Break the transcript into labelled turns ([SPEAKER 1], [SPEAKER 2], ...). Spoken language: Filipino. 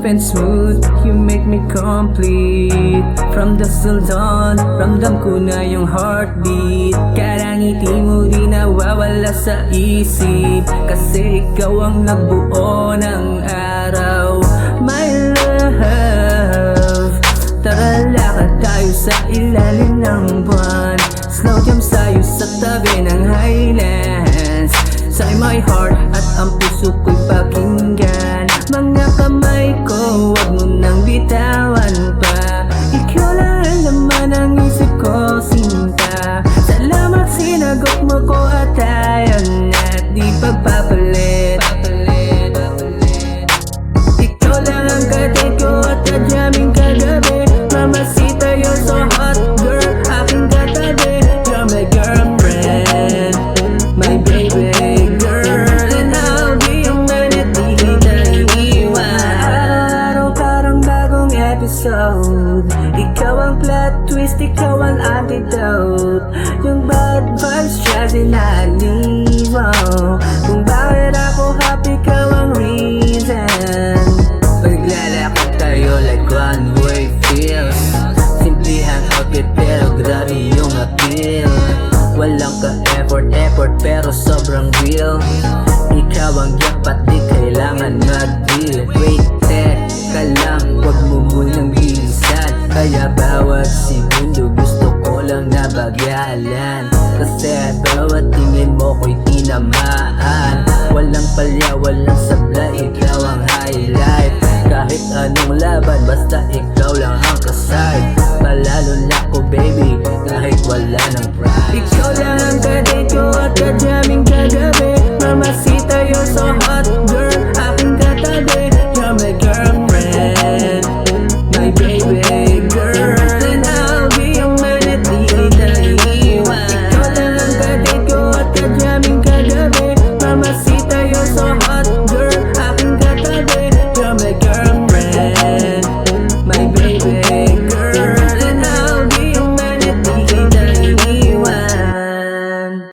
[SPEAKER 1] soft and smooth, you make me complete. From the till dawn, ramdam ko na yung heartbeat. Karangiti mo di nawawala sa isip, kasi ikaw ang nagbuo ng araw. My love, tara lakad tayo sa ilalim ng buwan. Slow jump tayo sa tabi ng highlands. Say my heart at ang puso ko'y pakinggan. Mga kamay ko, wag mo nang bitawan pa. Ikaw lang ang laman ng isip ko, sinta. Salamat sinagot mo ko at ayon at di pagpapalit. Ikaw lang ang katid ko at kadyaming kagabi. Mamasita, you're so hot girl, aking katabi. You're my girlfriend, my baby. Ikaw ang plot twist, ikaw ang antidote. Yung bad vibes siya sinaliwaw. Kung bakit ako happy, ikaw ang reason. Paglalakad tayo like one way feels. Simplihang outfit pero grabe yung appeal. Walang ka-effort pero sobrang real. Ikaw ang jackpot, di kailangan mag-deal. Wait, teka lang, wag mo munang bilisan. Kaya bawat segundo gusto ko lang nabagalan. Kasi bawat tingin mo ko'y tinamaan. Walang palya, walang sabla, ikaw ang highlight. Kahit anong laban, basta ikaw lang ang kasay. Palalo na ko baby, kahit wala ng pride.